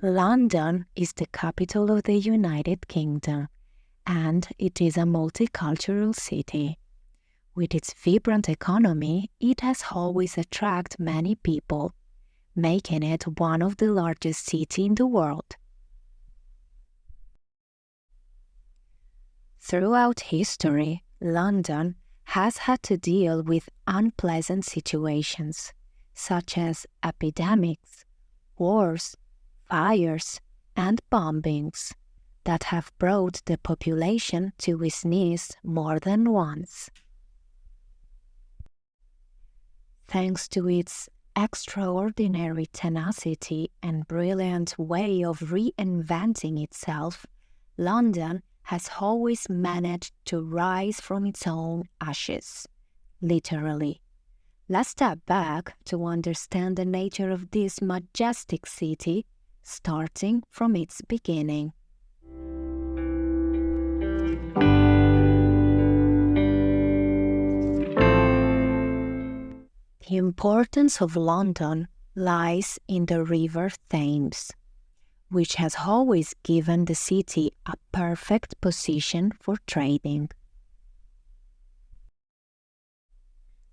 London is the capital of the United Kingdom, and it is a multicultural city. With its vibrant economy, it has always attracted many people, making it one of the largest cities in the world. Throughout history, London has had to deal with unpleasant situations, such as epidemics, wars, fires, and bombings that have brought the population to its knees more than once. Thanks to its extraordinary tenacity and brilliant way of reinventing itself, London has always managed to rise from its own ashes, literally. Let's step back to understand the nature of this majestic city, starting from its beginning. The importance of London lies in the River Thames, which has always given the city a perfect position for trading.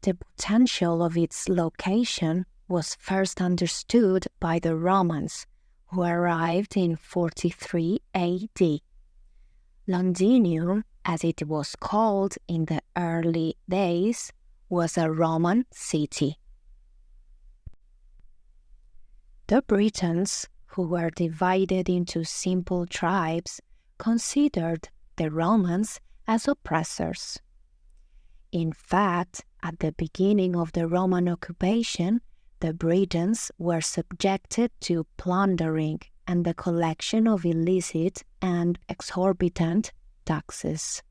The potential of its location was first understood by the Romans, who arrived in 43 AD. Londinium, as it was called in the early days, was a Roman city. The Britons, who were divided into simple tribes, considered the Romans as oppressors. In fact, at the beginning of the Roman occupation, the Britons were subjected to plundering and the collection of illicit and exorbitant taxes.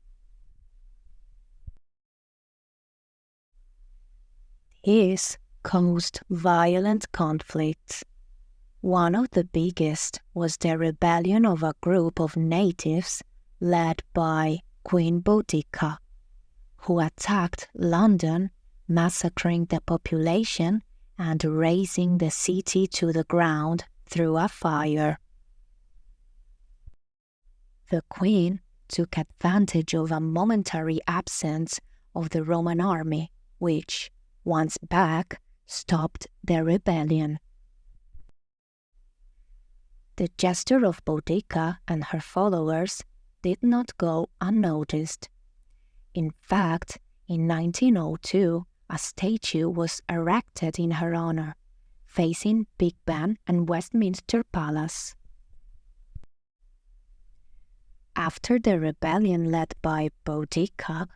This caused violent conflicts. One of the biggest was the rebellion of a group of natives led by Queen Boudica, who attacked London, massacring the population and razing the city to the ground through a fire. The Queen took advantage of a momentary absence of the Roman army, which, once back, stopped the rebellion. The gesture of Boudica and her followers did not go unnoticed. In fact, in 1902, a statue was erected in her honor, facing Big Ben and Westminster Palace. After the rebellion led by Boudica,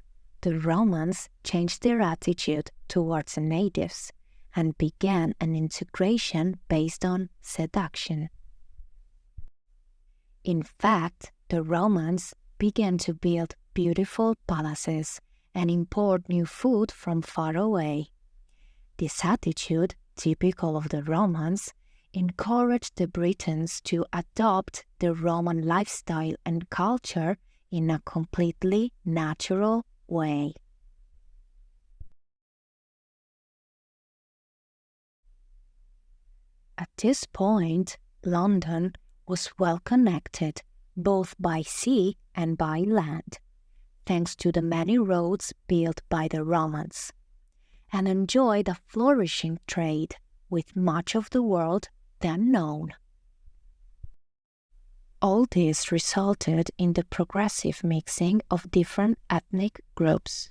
the Romans changed their attitude towards the natives and began an integration based on seduction. In fact, the Romans began to build beautiful palaces and import new food from far away. This attitude, typical of the Romans, encouraged the Britons to adopt the Roman lifestyle and culture in a completely natural way. At this point, London was well connected both by sea and by land, thanks to the many roads built by the Romans, and enjoyed a flourishing trade with much of the world then known. All this resulted in the progressive mixing of different ethnic groups.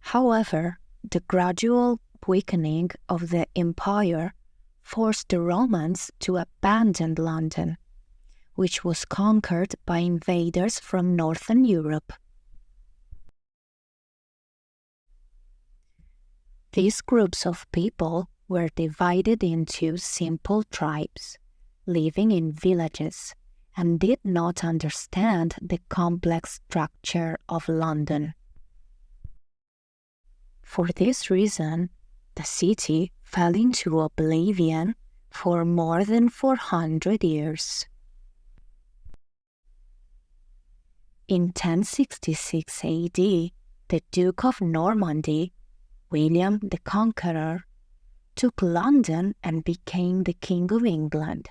However, the gradual weakening of the empire forced the Romans to abandon London, which was conquered by invaders from Northern Europe. These groups of people were divided into simple tribes, living in villages, and did not understand the complex structure of London. For this reason, the city fell into oblivion for more than 400 years. In 1066 AD, the Duke of Normandy, William the Conqueror, took London and became the King of England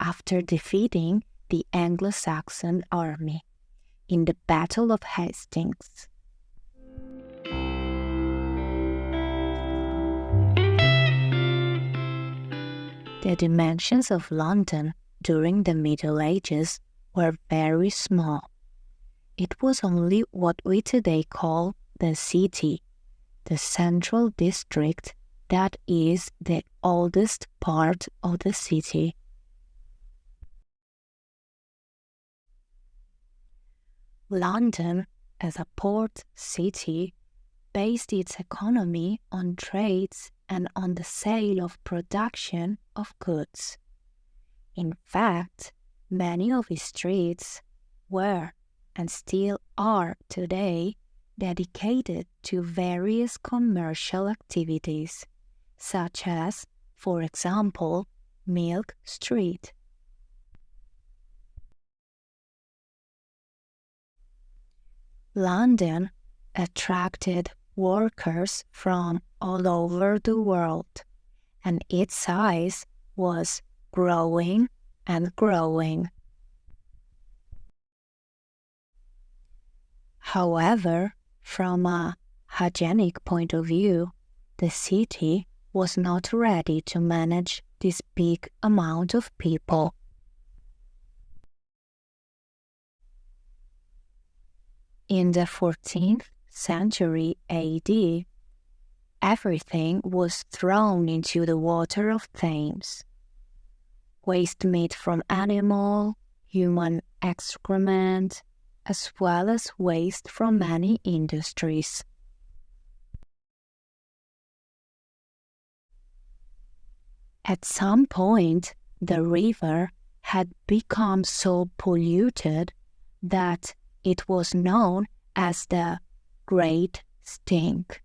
after defeating the Anglo-Saxon army in the Battle of Hastings. The dimensions of London during the Middle Ages were very small. It was only what we today call the city, the central district that is the oldest part of the city. London, as a port city, based its economy on trades and on the sale of production of goods. In fact, many of its streets were, and still are today, dedicated to various commercial activities, such as, for example, Milk Street. London attracted workers from all over the world, and its size was growing and growing. However, from a hygienic point of view, the city was not ready to manage this big amount of people. In the 14th century AD, everything was thrown into the water of Thames. Waste made from animal, human excrement, as well as waste from many industries. At some point, the river had become so polluted that it was known as the Great Stink.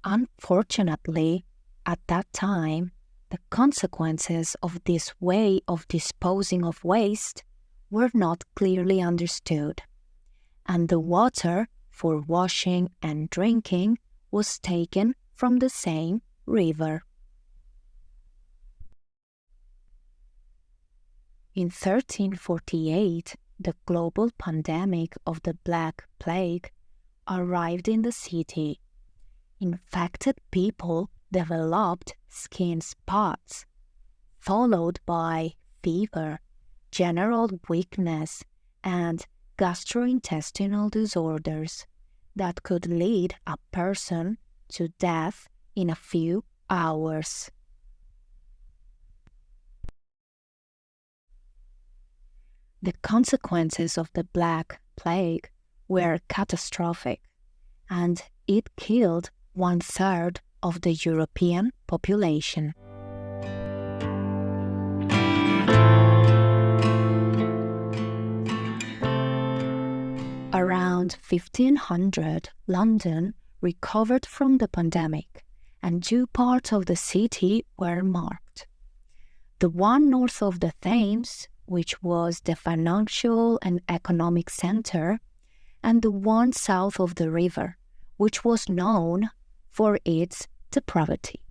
Unfortunately, at that time, the consequences of this way of disposing of waste were not clearly understood, and the water for washing and drinking was taken from the same river. In 1348, the global pandemic of the Black Plague arrived in the city. Infected people developed skin spots, followed by fever, general weakness, and gastrointestinal disorders that could lead a person to death in a few hours. The consequences of the Black Plague were catastrophic, and it killed 1/3 of the European population. Around 1500, London recovered from the pandemic, and 2 parts of the city were marked. The one north of the Thames, which was the financial and economic center, and the one south of the river, which was known for its depravity.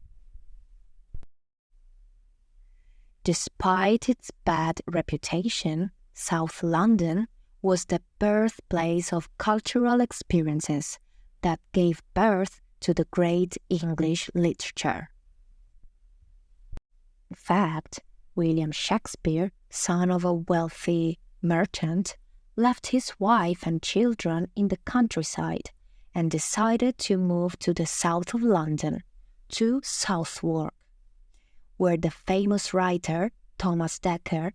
Despite its bad reputation, South London was the birthplace of cultural experiences that gave birth to the great English literature. In fact, William Shakespeare, son of a wealthy merchant, left his wife and children in the countryside and decided to move to the south of London, to Southwark, where the famous writer Thomas Dekker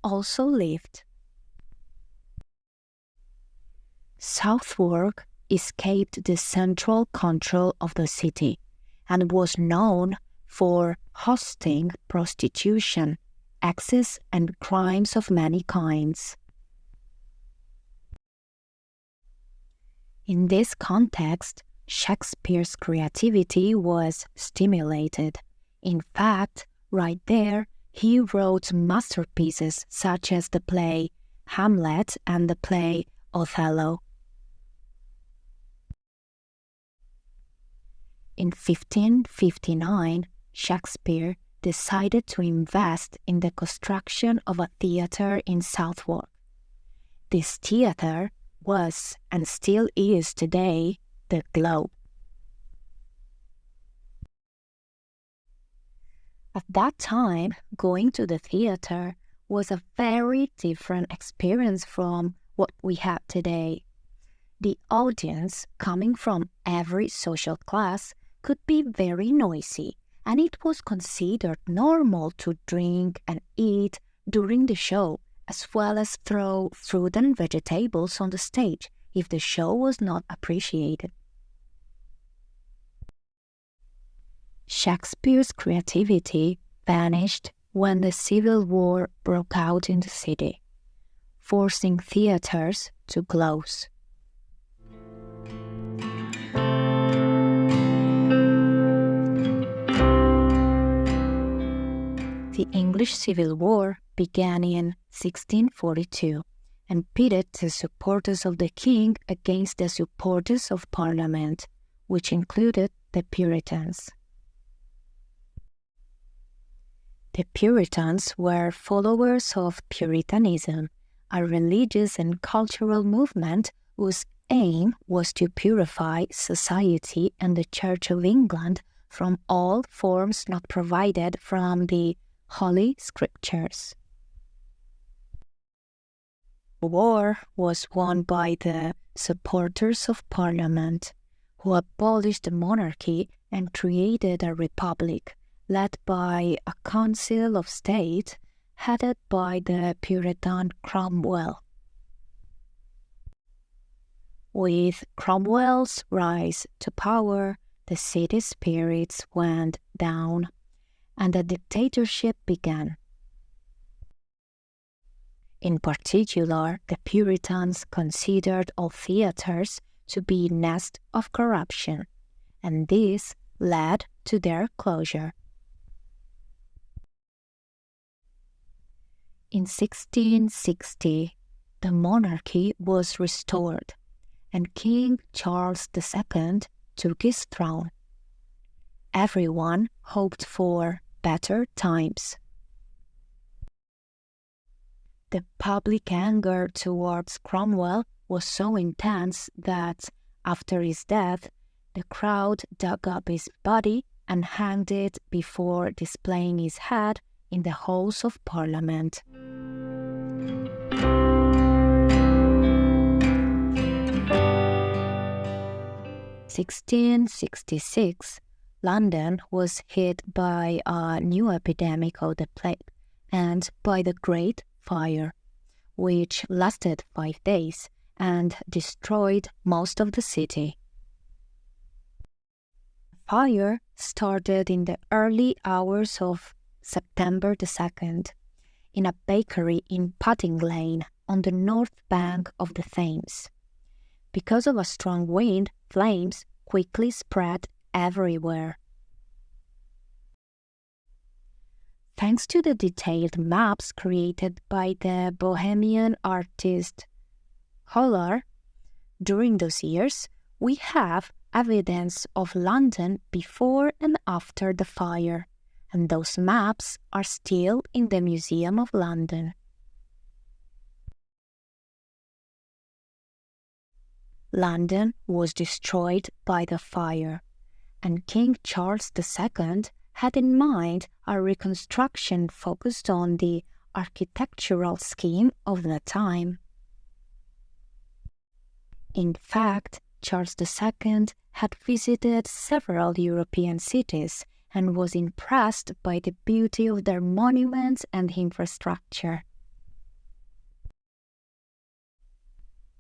also lived. Southwark escaped the central control of the city and was known for hosting prostitution, excess, and crimes of many kinds. In this context, Shakespeare's creativity was stimulated. In fact, right there, he wrote masterpieces such as the play Hamlet and the play Othello. In 1559, Shakespeare decided to invest in the construction of a theatre in Southwark. This theatre was, and still is today, the Globe. At that time, going to the theatre was a very different experience from what we have today. The audience, coming from every social class, could be very noisy, and it was considered normal to drink and eat during the show, as well as throw fruit and vegetables on the stage if the show was not appreciated. Shakespeare's creativity vanished when the Civil War broke out in the city, forcing theatres to close. The English Civil War began in 1642 and pitted the supporters of the king against the supporters of Parliament, which included the Puritans. The Puritans were followers of Puritanism, a religious and cultural movement whose aim was to purify society and the Church of England from all forms not provided from the Holy Scriptures. The war was won by the supporters of Parliament, who abolished the monarchy and created a republic led by a Council of State headed by the Puritan Cromwell. With Cromwell's rise to power, the city's spirits went down and a dictatorship began. In particular, the Puritans considered all theatres to be nests of corruption, and this led to their closure. In 1660, the monarchy was restored, and King Charles II took his throne. Everyone hoped for better times. The public anger towards Cromwell was so intense that, after his death, the crowd dug up his body and hanged it before displaying his head in the halls of Parliament. In 1666, London was hit by a new epidemic of the plague and by the Great Fire, which lasted 5 days and destroyed most of the city. The fire started in the early hours of September 2nd in a bakery in Pudding Lane on the north bank of the Thames. Because of a strong wind, flames quickly spread everywhere. Thanks to the detailed maps created by the Bohemian artist Hollar during those years, we have evidence of London before and after the fire, and those maps are still in the Museum of London. London was destroyed by the fire, and King Charles II had in mind a reconstruction focused on the architectural scheme of the time. In fact, Charles II had visited several European cities and was impressed by the beauty of their monuments and infrastructure.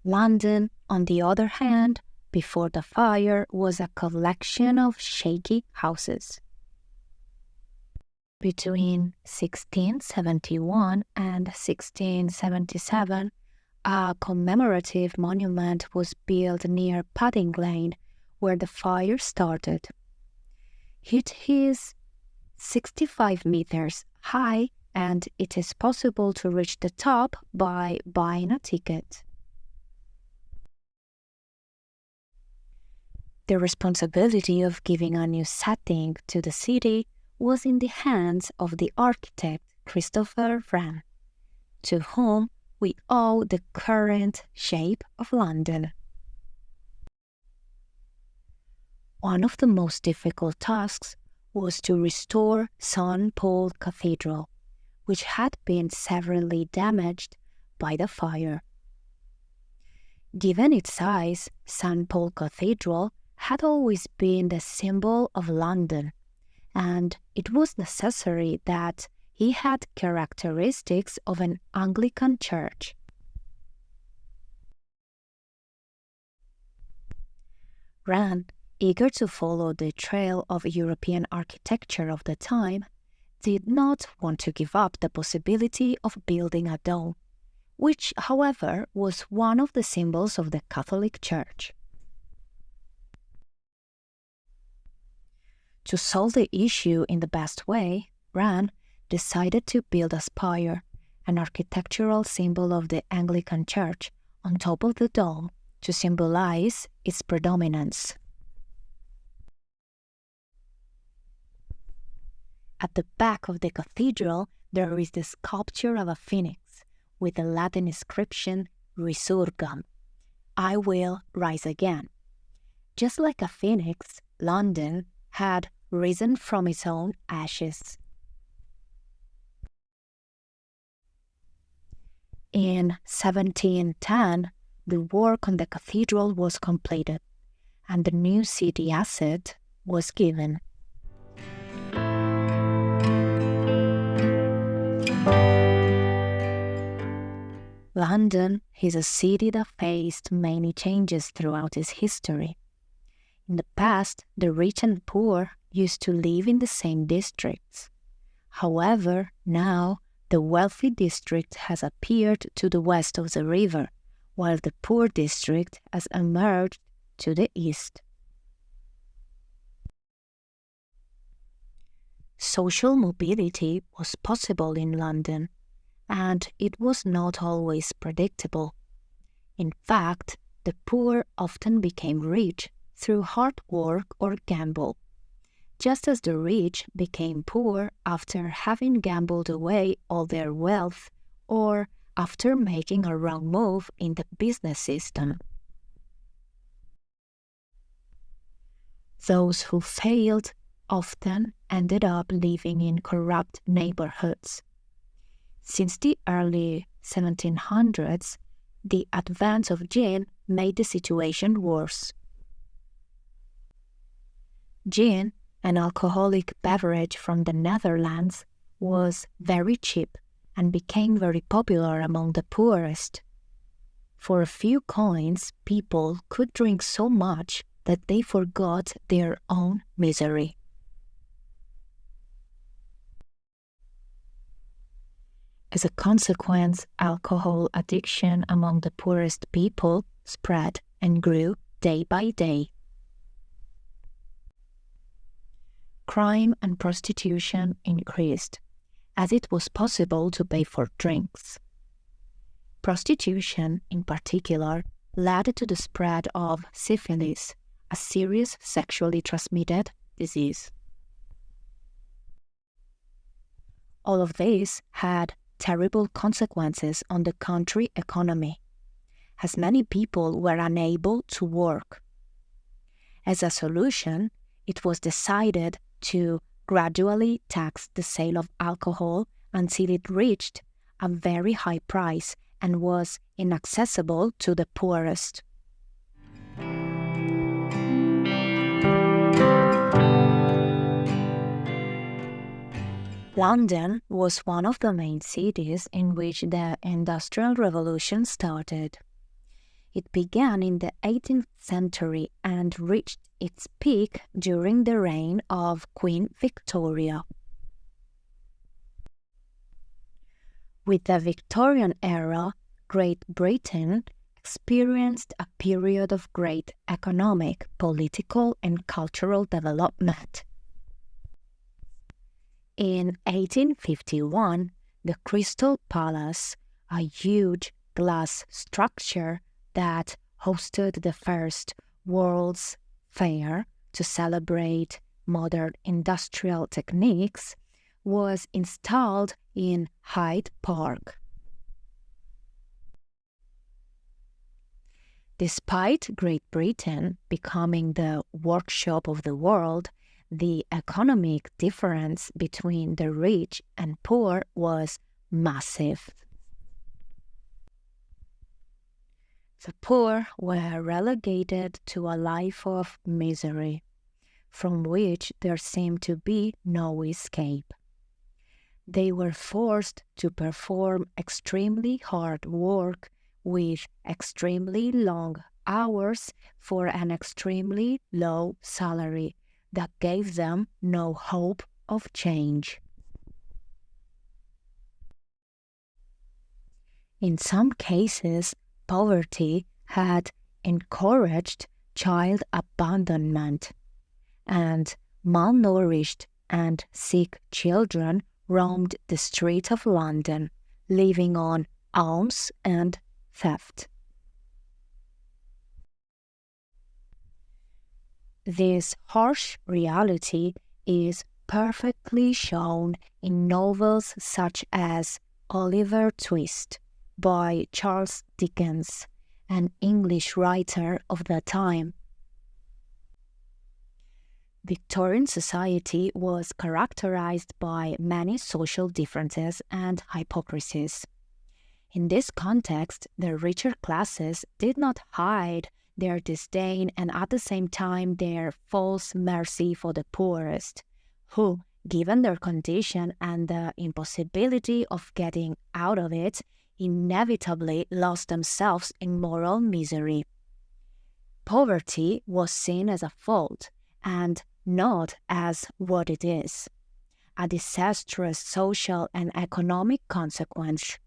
London, on the other hand, before the fire, was a collection of shaky houses. Between 1671 and 1677, a commemorative monument was built near Pudding Lane, where the fire started. It is 65 meters high, and it is possible to reach the top by buying a ticket. The responsibility of giving a new setting to the city was in the hands of the architect Christopher Wren, to whom we owe the current shape of London. One of the most difficult tasks was to restore St. Paul Cathedral, which had been severely damaged by the fire. Given its size, St. Paul Cathedral had always been the symbol of London, and it was necessary that he had characteristics of an Anglican church. Wren, eager to follow the trail of European architecture of the time, did not want to give up the possibility of building a dome, which, however, was one of the symbols of the Catholic Church. To solve the issue in the best way, Wren decided to build a spire, an architectural symbol of the Anglican Church, on top of the dome to symbolize its predominance. At the back of the cathedral, there is the sculpture of a phoenix with the Latin inscription Resurgam, I will rise again. Just like a phoenix, London had risen from its own ashes. In 1710, the work on the cathedral was completed, and the new city asset was given. London is a city that faced many changes throughout its history. In the past, the rich and poor used to live in the same districts. However, now the wealthy district has appeared to the west of the river, while the poor district has emerged to the east. Social mobility was possible in London, and it was not always predictable. In fact, the poor often became rich through hard work or gamble, just as the rich became poor after having gambled away all their wealth or after making a wrong move in the business system. Those who failed often ended up living in corrupt neighborhoods. Since the early 1700s, the advent of gin made the situation worse. Gin, an alcoholic beverage from the Netherlands, was very cheap and became very popular among the poorest. For a few coins, people could drink so much that they forgot their own misery. As a consequence, alcohol addiction among the poorest people spread and grew day by day. Crime and prostitution increased, as it was possible to pay for drinks. Prostitution, in particular, led to the spread of syphilis, a serious sexually transmitted disease. All of this had terrible consequences on the country economy, as many people were unable to work. As a solution, it was decided to gradually tax the sale of alcohol until it reached a very high price and was inaccessible to the poorest. London was one of the main cities in which the Industrial Revolution started. It began in the 18th century and reached its peak during the reign of Queen Victoria. With the Victorian era, Great Britain experienced a period of great economic, political, and cultural development. In 1851, the Crystal Palace, a huge glass structure that hosted the first World's fair to celebrate modern industrial techniques was installed in Hyde Park. Despite Great Britain becoming the workshop of the world, the economic difference between the rich and poor was massive. The poor were relegated to a life of misery, from which there seemed to be no escape. They were forced to perform extremely hard work with extremely long hours for an extremely low salary that gave them no hope of change. In some cases, poverty had encouraged child abandonment, and malnourished and sick children roamed the streets of London, living on alms and theft. This harsh reality is perfectly shown in novels such as Oliver Twist by Charles Dickens, an English writer of the time. Victorian society was characterized by many social differences and hypocrisies. In this context, the richer classes did not hide their disdain and at the same time their false mercy for the poorest, who, given their condition and the impossibility of getting out of it, inevitably lost themselves in moral misery. Poverty was seen as a fault and not as what it is, a disastrous social and economic consequence.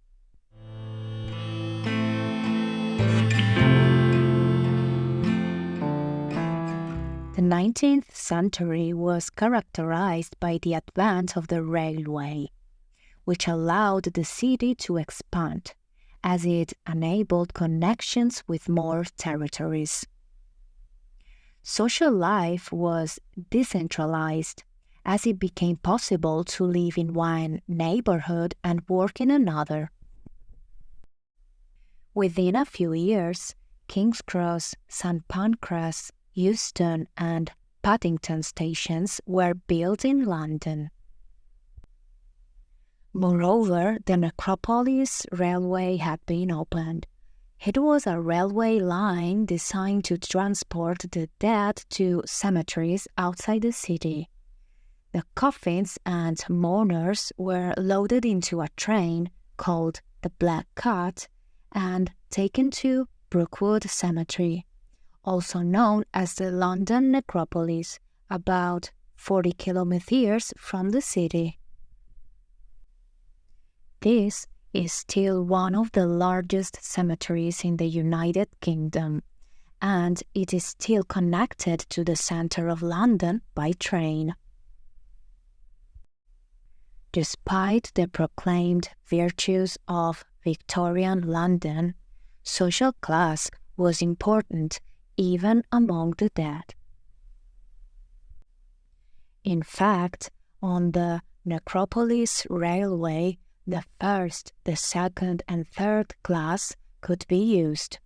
The 19th century was characterized by the advent of the railway, which allowed the city to expand, as it enabled connections with more territories. Social life was decentralized, as it became possible to live in one neighborhood and work in another. Within a few years, King's Cross, St. Pancras, Euston and Paddington stations were built in London. Moreover, the Necropolis Railway had been opened. It was a railway line designed to transport the dead to cemeteries outside the city. The coffins and mourners were loaded into a train called the Black Cat and taken to Brookwood Cemetery, also known as the London Necropolis, about 40 kilometers from the city. This is still one of the largest cemeteries in the United Kingdom, and it is still connected to the centre of London by train. Despite the proclaimed virtues of Victorian London, social class was important even among the dead. In fact, on the Necropolis Railway, the first, the second, and third class could be used.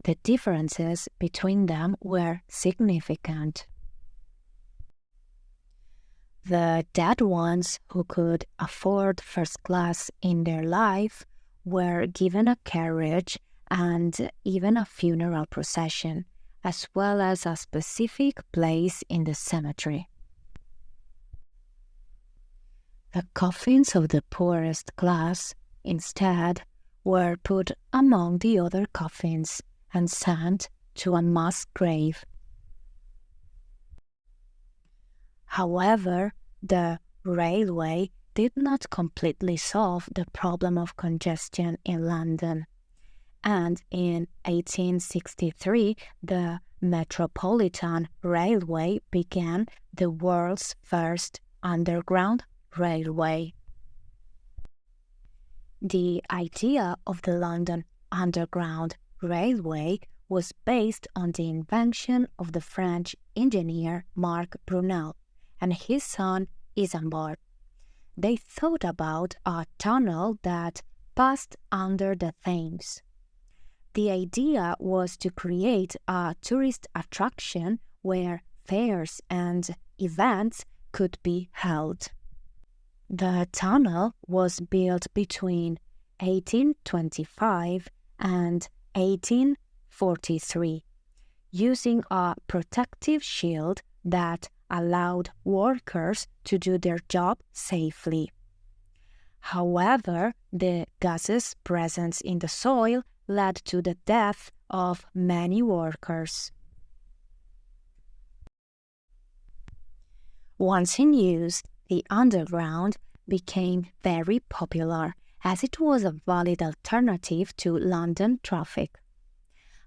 The differences between them were significant. The dead ones who could afford first class in their life were given a carriage and even a funeral procession, as well as a specific place in the cemetery. The coffins of the poorest class, instead, were put among the other coffins and sent to a mass grave. However, the railway did not completely solve the problem of congestion in London, and in 1863 the Metropolitan Railway began the world's first underground railway. The idea of the London Underground Railway was based on the invention of the French engineer Marc Brunel and his son Isambard. They thought about a tunnel that passed under the Thames. The idea was to create a tourist attraction where fairs and events could be held. The tunnel was built between 1825 and 1843, using a protective shield that allowed workers to do their job safely. However, the gases present in the soil led to the death of many workers. Once in use, the underground became very popular as it was a valid alternative to London traffic.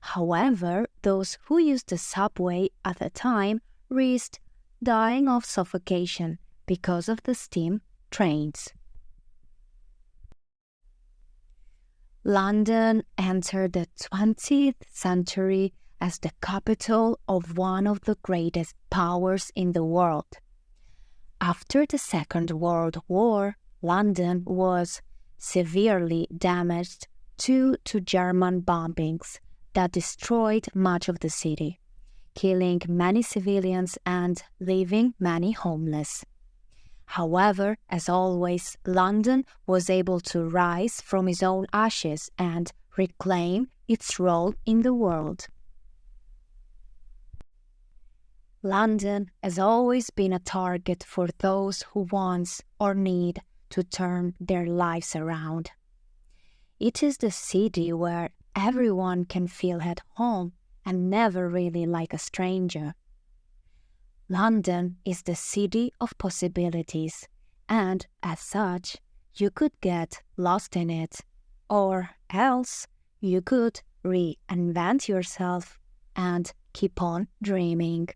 However, those who used the subway at the time risked dying of suffocation because of the steam trains. London entered the 20th century as the capital of one of the greatest powers in the world. After the Second World War, London was severely damaged due to German bombings that destroyed much of the city, killing many civilians and leaving many homeless. However, as always, London was able to rise from its own ashes and reclaim its role in the world. London has always been a target for those who want or need to turn their lives around. It is the city where everyone can feel at home and never really like a stranger. London is the city of possibilities, and as such, you could get lost in it, or else you could reinvent yourself and keep on dreaming.